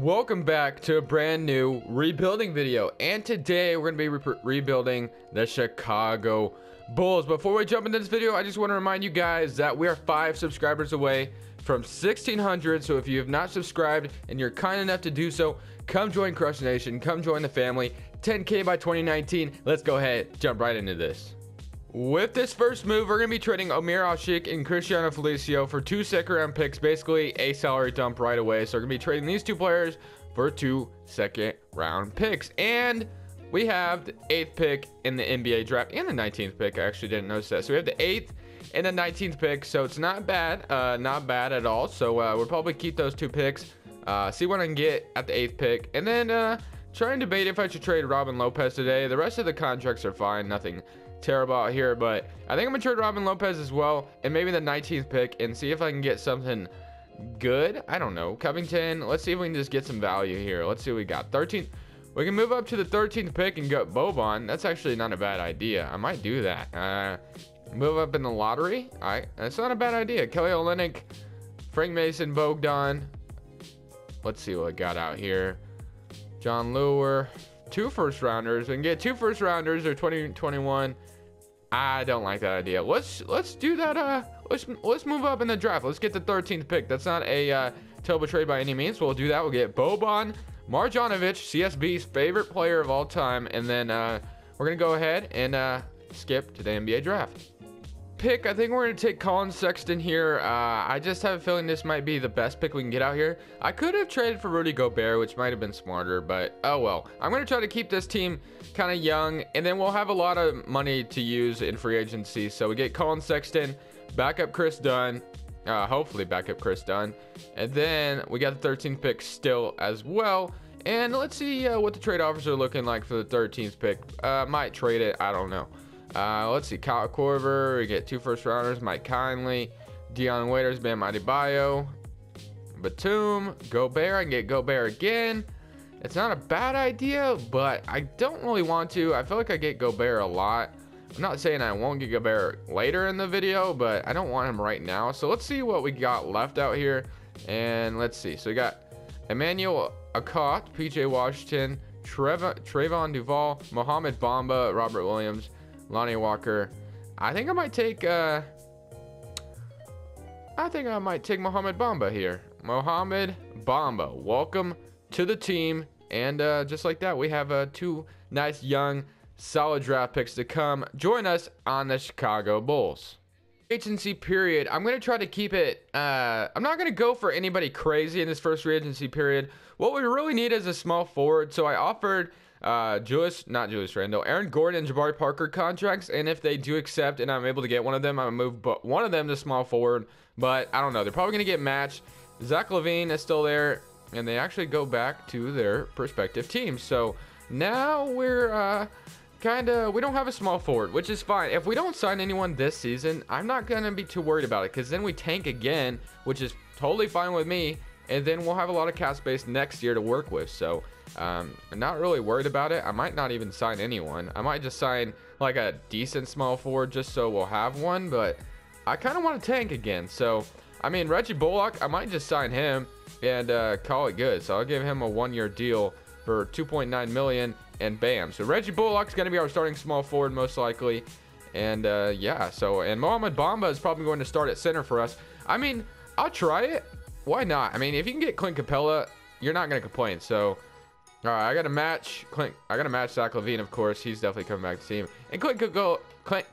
welcome back to a brand new rebuilding video, and today we're going to be rebuilding the Chicago Bulls. Before we jump into this video, I just want to remind you guys that we are 5 subscribers away from 1,600, so if you have not subscribed and you're kind enough to do so, come join Crush Nation, come join the family. 10K by 2019. Let's go ahead, jump right into this. With this first move, we're going to be trading Amir Ashik and Cristiano Felicio for 2 second-round picks, basically a salary dump right away. So we're going to be trading these 2 players for 2 second-round picks. And we have the 8th pick in the NBA draft and the 19th pick. I actually didn't notice that. So we have the 8th and the 19th pick, so it's not bad at all. So we'll probably keep those 2 picks, see what I can get at the 8th pick, and then try and debate if I should trade Robin Lopez today. The rest of the contracts are fine, nothing terrible out here, but I think I'm gonna trade Robin Lopez as well, and maybe the 19th pick, and see if I can get something good. I don't know, Covington. Let's see if we can just get some value here. Let's see what we got. 13th. We can move up to the 13th pick and get Boban. That's actually not a bad idea. I might do that. Move up in the lottery. All right, that's not a bad idea. Kelly Olynyk, Frank Mason, Bogdan. Let's see what we got out here. John Lure. 2 first rounders. We can get 2 first rounders or 2021. I don't like that idea. Let's do that. Let's move up in the draft. Let's get the 13th pick. That's not a terrible trade by any means. We'll do that. We'll get Boban Marjanovic, CSB's favorite player of all time, and then we're gonna go ahead and skip to the NBA draft. Pick, I think we're gonna take Colin Sexton here. I just have a feeling this might be the best pick we can get out here. I could have traded for Rudy Gobert, which might have been smarter, but oh well. I'm gonna try to keep this team kind of young, and then we'll have a lot of money to use in free agency. So we get Colin Sexton, backup Chris Dunn, hopefully backup Chris Dunn, and then we got the 13th pick still as well. And let's see what the trade offers are looking like for the 13th pick. Might trade it, I don't know. Let's see, Kyle Korver, we get 2 first rounders, Mike Conley, Dion Waiters, Bam Adebayo, Batum, Gobert. I can get Gobert again. It's not a bad idea, but I don't really want to. I feel like I get Gobert a lot. I'm not saying I won't get Gobert later in the video, but I don't want him right now. So let's see what we got left out here. And let's see. So we got Emmanuel Akot, PJ Washington, Trayvon Duval, Mohamed Bamba, Robert Williams, Lonnie Walker. I think I might take Mohamed Bamba here. Mohamed Bamba, welcome to the team. And just like that, we have 2 nice young solid draft picks to come join us on the Chicago Bulls. Agency period, I'm going to try to keep it, I'm not going to go for anybody crazy in this first free agency period. What we really need is a small forward, so I offered Aaron Gordon and Jabari Parker contracts, and if they do accept and I'm able to get one of them, I'm gonna move one of them to small forward. But I don't know, they're probably gonna get matched. Zach LaVine is still there, and they actually go back to their respective teams. So now we're we don't have a small forward, which is fine. If we don't sign anyone this season, I'm not gonna be too worried about it, because then we tank again, which is totally fine with me, and then we'll have a lot of cap space next year to work with. So I'm not really worried about it. I might not even sign anyone. I might just sign like a decent small forward just so we'll have one, but I kind of want to tank again. So I mean, Reggie Bullock, I might just sign him and call it good. So I'll give him a 1-year deal for $2.9 million, and bam. So Reggie Bullock's going to be our starting small forward most likely. And yeah, and Mohamed Bamba is probably going to start at center for us. I mean, I'll try it. Why not? I mean, if you can get Clint Capella, you're not going to complain. So all right, I got to match Zach LaVine, of course. He's definitely coming back to the team. And Clint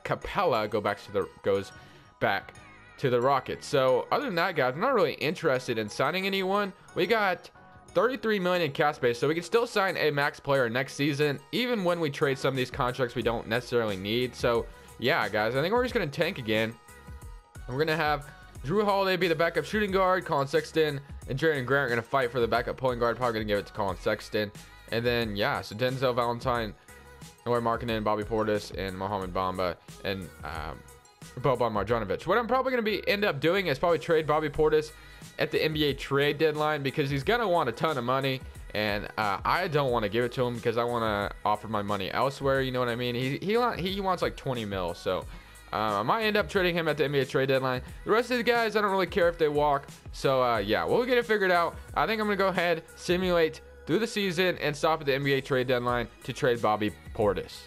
Capella goes back to the Rockets. So other than that, guys, I'm not really interested in signing anyone. We got $33 million in cap space, so we can still sign a max player next season, even when we trade some of these contracts we don't necessarily need. So yeah, guys, I think we're just gonna tank again. We're gonna have Drew Holiday be the backup shooting guard. Colin Sexton and Jaren Grant are going to fight for the backup pulling guard. Probably going to give it to Colin Sexton. And then, yeah, so Denzel Valentine, Noah Markkanen, Bobby Portis, and Mohamed Bamba, and Boban Marjanovic. What I'm probably going to end up doing is probably trade Bobby Portis at the NBA trade deadline, because he's going to want a ton of money. And I don't want to give it to him because I want to offer my money elsewhere. You know what I mean? He wants like 20 mil. So I might end up trading him at the NBA trade deadline. The rest of the guys, I don't really care if they walk. So, yeah, we'll get it figured out. I think I'm going to go ahead, simulate through the season, and stop at the NBA trade deadline to trade Bobby Portis.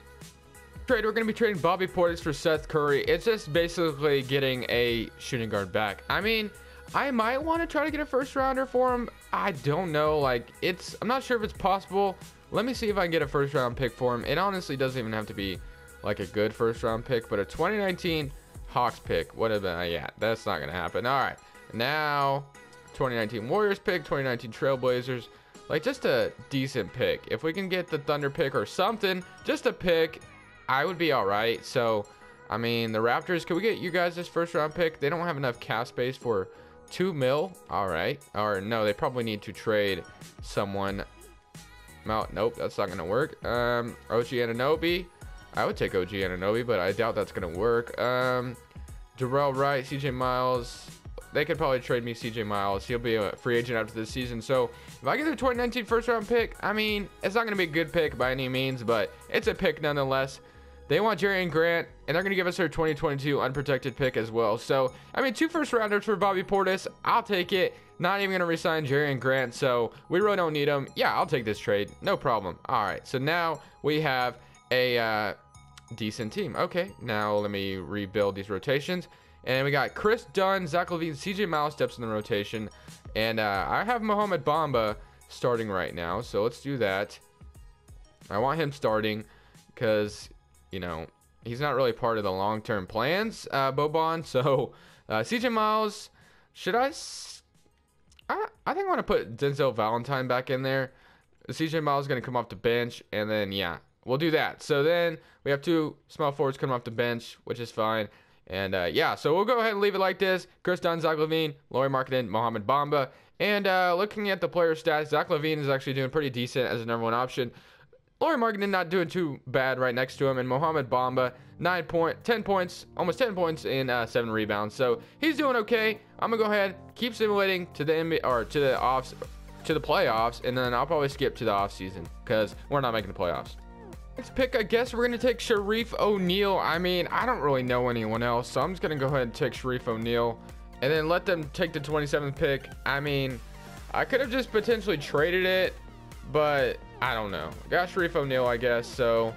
Trade, we're going to be trading Bobby Portis for Seth Curry. It's just basically getting a shooting guard back. I mean, I might want to try to get a first rounder for him. I don't know. Like, I'm not sure if it's possible. Let me see if I can get a first round pick for him. It honestly doesn't even have to be like a good first round pick, but a 2019 Hawks pick would have been, yeah, that's not going to happen. All right. Now, 2019 Warriors pick, 2019 Trailblazers. Like, just a decent pick. If we can get the Thunder pick or something, just a pick, I would be all right. So, I mean, the Raptors, can we get you guys this first round pick? They don't have enough cap space for $2 million. All right. Or no, they probably need to trade someone. Nope, that's not going to work. OG Anunoby. I would take OG Anunoby, but I doubt that's going to work. Darrell Wright, CJ Miles. They could probably trade me CJ Miles. He'll be a free agent after this season. So if I get the 2019 first round pick, I mean, it's not going to be a good pick by any means, but it's a pick nonetheless. They want Jerry Grant, and they're going to give us their 2022 unprotected pick as well. So, I mean, 2 first rounders for Bobby Portis. I'll take it. Not even going to resign Jerry Grant, so we really don't need him. Yeah, I'll take this trade. No problem. All right, so now we have a decent team. Okay, now let me rebuild these rotations. And we got Chris Dunn, Zach LaVine, CJ Miles steps in the rotation. And I have Mohamed Bamba starting right now, so let's do that. I want him starting because, you know, he's not really part of the long-term plans, Boban. So, CJ Miles, should I think I want to put Denzel Valentine back in there. CJ Miles is going to come off the bench, and then, yeah, we'll do that. So then we have 2 small forwards coming off the bench, which is fine. And, yeah, so we'll go ahead and leave it like this. Chris Dunn, Zach LaVine, Lauri Markkanen, Mohamed Bamba. And looking at the player stats, Zach LaVine is actually doing pretty decent as a number 1 option. Lauri Markkanen not doing too bad right next to him, and Mohamed Bamba 10 points, almost 10 points in 7 rebounds. So he's doing okay. I'm gonna go ahead, keep simulating to the NBA or to the playoffs, and then I'll probably skip to the off season because we're not making the playoffs. Next pick, I guess we're gonna take Sharif O'Neal. I mean, I don't really know anyone else, so I'm just gonna go ahead and take Sharif O'Neal, and then let them take the 27th pick. I mean, I could have just potentially traded it, but I don't know. Got Sharif O'Neal, I guess, so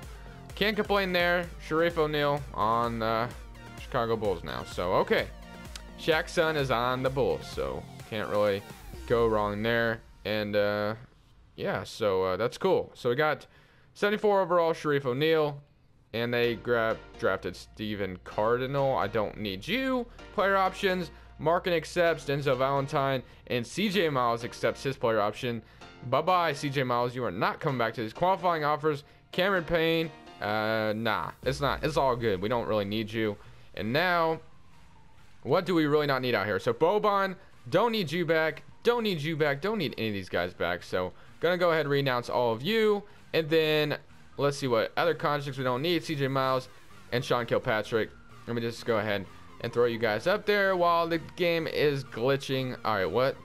can't complain there. Sharif O'Neal on the Chicago Bulls now. So, okay. Shaq's son is on the Bulls, so can't really go wrong there. And, yeah, so that's cool. So we got 74 overall, Sharif O'Neal, and they drafted Steven Cardinal. I don't need you. Player options. Markin accepts. Denzel Valentine. And CJ Miles accepts his player option. Bye-bye, CJ Miles. You are not coming back to these qualifying offers. Cameron Payne. Nah, it's not. It's all good. We don't really need you. And now, what do we really not need out here? So, Boban, don't need you back. Don't need you back. Don't need any of these guys back. So, gonna go ahead and renounce all of you. And then, let's see what other contracts we don't need. CJ Miles and Sean Kilpatrick. Let me just go ahead and throw you guys up there while the game is glitching. All right, what?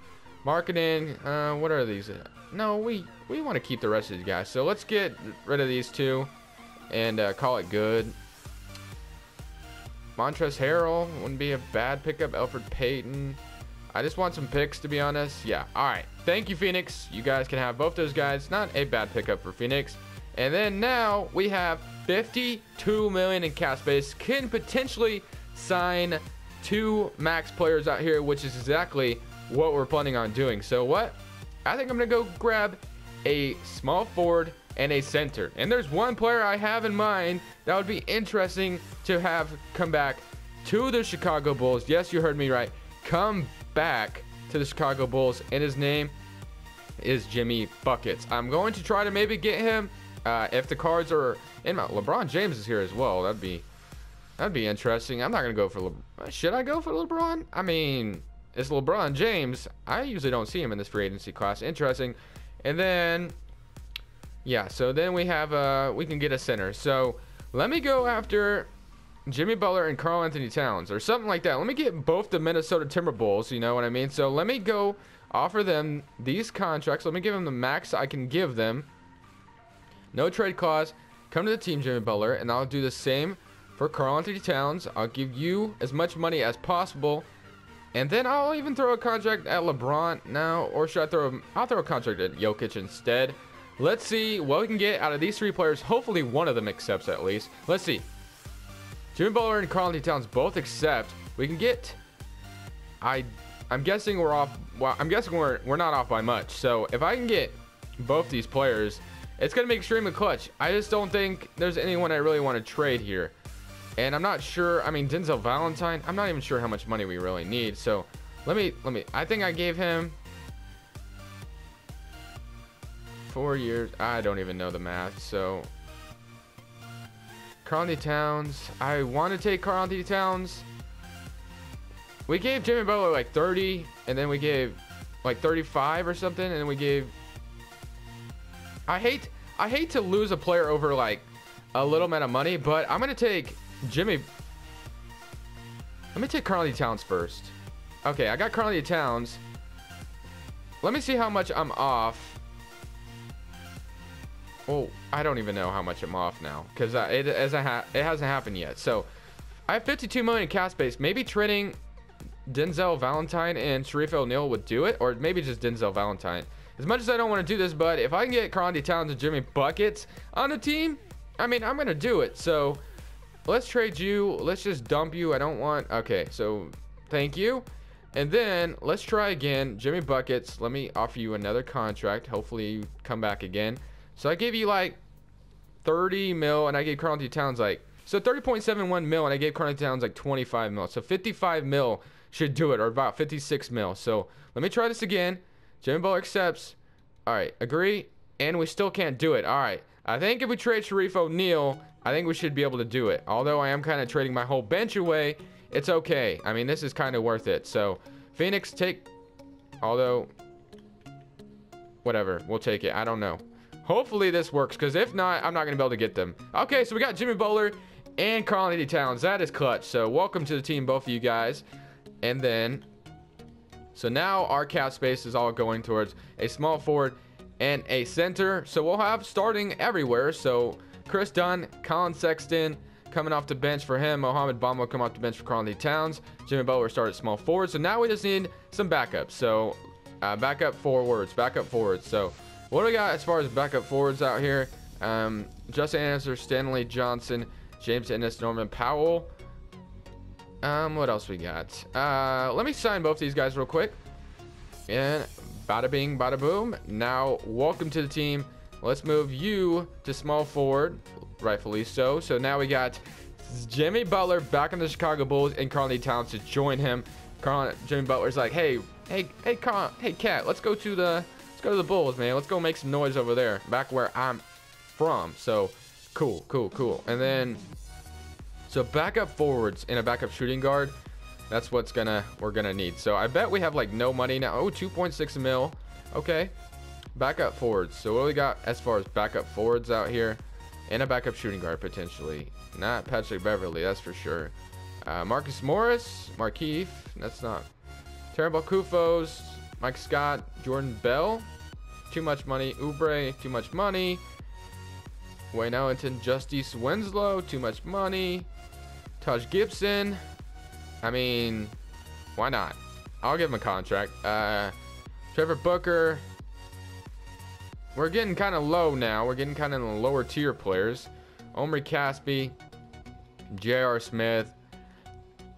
Marketing. What are these? No, we want to keep the rest of these guys. So let's get rid of these 2 and call it good. Montrezl Harrell wouldn't be a bad pickup. Elfrid Payton. I just want some picks, to be honest. Yeah. All right. Thank you, Phoenix. You guys can have both those guys. Not a bad pickup for Phoenix. And then now we have $52 million in cap space. Can potentially sign 2 max players out here, which is exactly what we're planning on doing. So what? I think I'm gonna go grab a small forward and a center, and there's one player I have in mind that would be interesting to have come back to the Chicago Bulls. Yes, you heard me right. Come back to the Chicago Bulls, and his name is Jimmy Buckets. I'm going to try to maybe get him if the cards are in. LeBron James is here as well. That'd be interesting. I'm not gonna go for should I go for LeBron? I mean, it's LeBron James. I usually don't see him in this free agency class. Interesting. And then, yeah, so then we have, we can get a center. So let me go after Jimmy Butler and Karl Anthony Towns or something like that. Let me get both the Minnesota Timberwolves, you know what I mean? So let me go offer them these contracts. Let me give them the max I can give them. No trade clause. Come to the team, Jimmy Butler, and I'll do the same for Karl-Anthony Towns. I'll give you as much money as possible. And then I'll even throw a contract at LeBron now. Or should I'll throw a contract at Jokic instead. Let's see what we can get out of these 3 players. Hopefully one of them accepts at least. Let's see. Jimmy Butler and Karl-Anthony Towns both accept. We can get... I'm guessing we're off. Well, I'm guessing we're not off by much. So if I can get both these players, it's going to be extremely clutch. I just don't think there's anyone I really want to trade here. And I'm not sure. I mean, Denzel Valentine, I'm not even sure how much money we really need. So let me, I think I gave him 4 years. I don't even know the math. So Karl-Anthony Towns, I want to take Karl-Anthony Towns. We gave Jimmy Butler like 30, and then we gave like 35 or something, and then we gave... I hate to lose a player over like a little amount of money, but I'm gonna take Jimmy. Let me take Karl-Anthony Towns first. Okay, I got Karl-Anthony Towns. Let me see how much I'm off. Oh, I don't even know how much I'm off now, because it hasn't happened yet. So I have 52 million in cap space. Maybe trading Denzel Valentine and Shareef O'Neal would do it, or maybe just Denzel Valentine. As much as I don't want to do this, but if I can get Karl-Anthony Towns and Jimmy Buckets on the team, I mean, I'm gonna do it. So let's trade you. Let's just dump you. I don't want... Okay, so thank you. And then let's try again. Jimmy Buckets, let me offer you another contract. Hopefully you come back again. So I gave you like 30 mil, and I gave Karl-Anthony Towns like... So 30.71 mil, and I gave Karl-Anthony Towns like 25 mil. So 55 mil should do it, or about 56 mil. So let me try this again. Jimmy Butler accepts. All right, agree. And we still can't do it. All right. I think if we trade Shareef O'Neal, I think we should be able to do it. Although I am kind of trading my whole bench away, it's okay. I mean, this is kind of worth it. So Phoenix, take... Although, whatever. We'll take it. I don't know. Hopefully this works, because if not, I'm not going to be able to get them. Okay, so we got Jimmy Butler and Karl-Anthony Towns. That is clutch. So welcome to the team, both of you guys. And then... So now our cap space is all going towards a small forward and a center. So we'll have starting everywhere. So Chris Dunn, Colin Sexton coming off the bench for him. Mohamed Bamba will come off the bench for Karl-Anthony Towns. Jimmy Butler started small forward. So now we just need some backups. So backup forwards. So what do we got as far as backup forwards out here? Justin Anderson, Stanley Johnson, James Ennis, Norman Powell. What else we got? Let me sign both these guys real quick. And bada bing, bada boom. Now, welcome to the team. Let's move you to small forward, rightfully so. So now we got Jimmy Butler back in the Chicago Bulls and Karl-Anthony Towns to join him. Jimmy Butler's like, hey, Cat, let's go to the Bulls, man. Let's go make some noise over there, back where I'm from. So, cool. And then... So backup forwards and a backup shooting guard, that's what's we're gonna need. So I bet we have like no money now. Oh, 2.6 mil. Okay. Backup forwards. So what do we got as far as backup forwards out here? And a backup shooting guard potentially. Not Patrick Beverly, that's for sure. Marcus Morris, Markeith, that's not. Terrible Kufos, Mike Scott, Jordan Bell. Too much money. Oubre, too much money. Wayne Ellington, Justice Winslow, too much money. Taj Gibson, I mean, why not? I'll give him a contract. Trevor Booker. We're getting kind of low now. We're getting kind of in the lower tier players. Omri Caspi, J.R. Smith,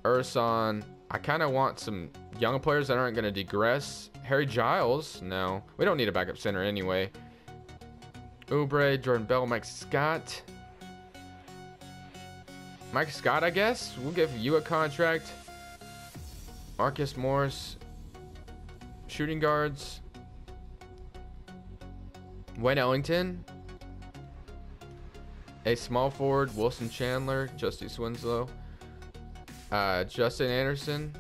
Urson. I kind of want some young players that aren't going to degress. Harry Giles, no. We don't need a backup center anyway. Oubre, Jordan Bell, Mike Scott. Mike Scott, I guess. We'll give you a contract. Marcus Morris. Shooting guards. Wayne Ellington. A small forward. Wilson Chandler. Justice Winslow. Justin Anderson.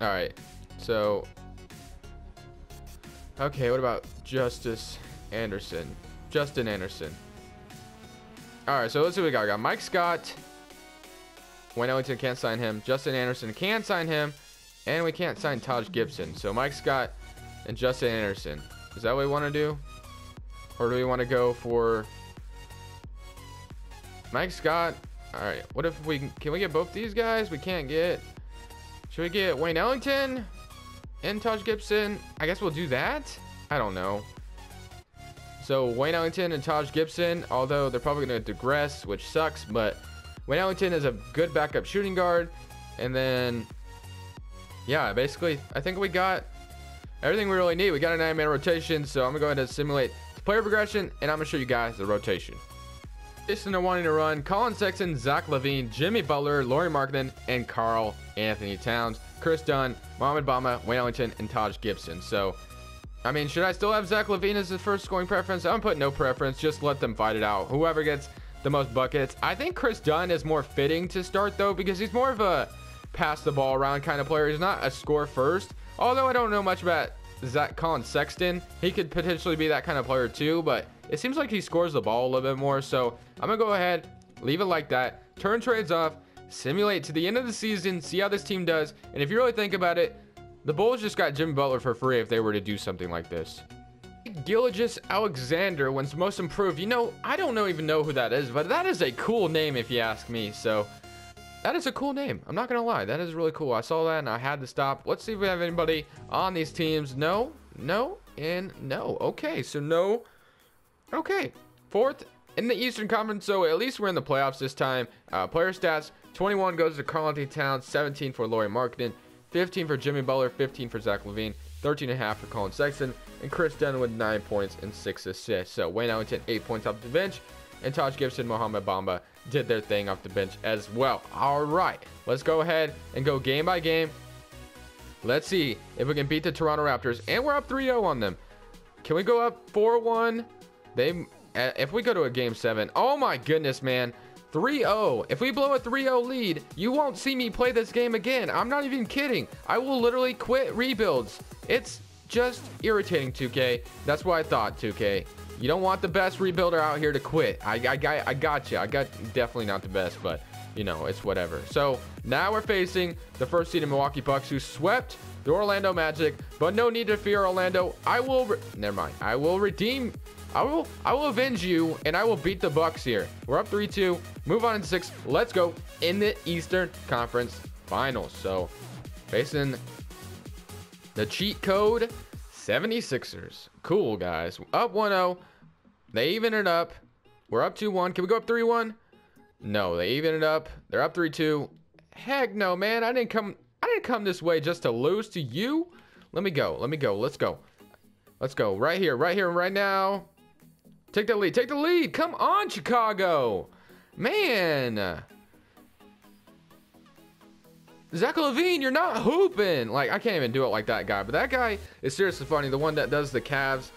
Alright. So. Okay, what about Justin Anderson? Alright, so let's see what we got. We got Mike Scott. Wayne Ellington can't sign him. Justin Anderson can sign him. And we can't sign Taj Gibson. So Mike Scott and Justin Anderson. Is that what we want to do? Or do we want to go for... Mike Scott. All right, what if can we get both these guys? We can't get. Should we get Wayne Ellington and Taj Gibson? I guess we'll do that. I don't know. So Wayne Ellington and Taj Gibson, although they're probably going to digress, which sucks, but Wayne Ellington is a good backup shooting guard. And then, yeah, basically, I think we got everything we really need. We got a 9-man rotation, so I'm going to go ahead and simulate the player progression, and I'm going to show you guys the rotation. Jason are wanting to run Colin Sexton, Zach LaVine, Jimmy Butler, Lauri Markkanen, and Karl Anthony Towns, Chris Dunn, Mohamed Bamba, Wayne Ellington, and Taj Gibson. So, I mean, should I still have Zach LaVine as the first scoring preference? I'm putting no preference. Just let them fight it out. Whoever gets the most buckets. I think Chris Dunn is more fitting to start, though, because he's more of a pass the ball around kind of player. He's not a score first. Although I don't know much about Colin Sexton. He could potentially be that kind of player, too, but it seems like he scores the ball a little bit more. So I'm going to go ahead, leave it like that, turn trades off, simulate to the end of the season, see how this team does. And if you really think about it, the Bulls just got Jimmy Butler for free if they were to do something like this. Gilgeous Alexander wins most improved. You know, I don't even know who that is, but that is a cool name if you ask me. So that is a cool name. I'm not going to lie. That is really cool. I saw that and I had to stop. Let's see if we have anybody on these teams. No, and no. Okay, so no. Okay, fourth in the Eastern Conference, so at least we're in the playoffs this time. Player stats, 21 goes to Karl Anthony Towns, 17 for Lauri Markkanen, 15 for Jimmy Butler, 15 for Zach LaVine, 13.5 for Colin Sexton, and Chris Dunn with 9 points and 6 assists. So Wayne Ellington, 8 points off the bench, and Taj Gibson, Mohamed Bamba did their thing off the bench as well. All right, let's go ahead and go game by game. Let's see if we can beat the Toronto Raptors, and we're up 3-0 on them. Can we go up 4-1? If we go to a game 7, oh my goodness, man, 3-0. If we blow a 3-0 lead, you won't see me play this game again. I'm not even kidding. I will literally quit rebuilds. It's just irritating, 2K. That's why I thought, 2K. You don't want the best rebuilder out here to quit. I got you. I got definitely not the best, but you know, it's whatever. So now we're facing the first seed in Milwaukee Bucks, who swept the Orlando Magic, but no need to fear, Orlando. Never mind. I will avenge you, and I will beat the Bucks here. We're up 3-2. Move on in 6. Let's go in the Eastern Conference Finals. So facing the cheat code 76ers. Cool, guys. Up 1-0. They even it up. We're up 2-1. Can we go up 3-1? No, they even it up. They're up 3-2. Heck no, man. I didn't come this way just to lose to you. Let me go. Let's go. Right here, right now. Take the lead. Come on, Chicago. Man. Zach LaVine, you're not hooping. Like, I can't even do it like that guy. But that guy is seriously funny. The one that does the Cavs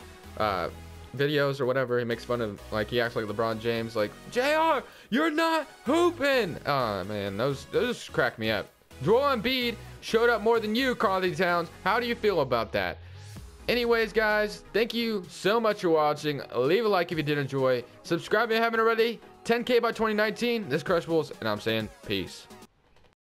videos or whatever. He makes fun of, like, he acts like LeBron James. Like, JR, you're not hooping. Oh, man, those crack me up. Joel Embiid showed up more than you, Karl Anthony Towns. How do you feel about that? Anyways, guys, thank you so much for watching. Leave a like if you did enjoy. Subscribe if you haven't already. 10K by 2019. This is Crushables, and I'm saying peace.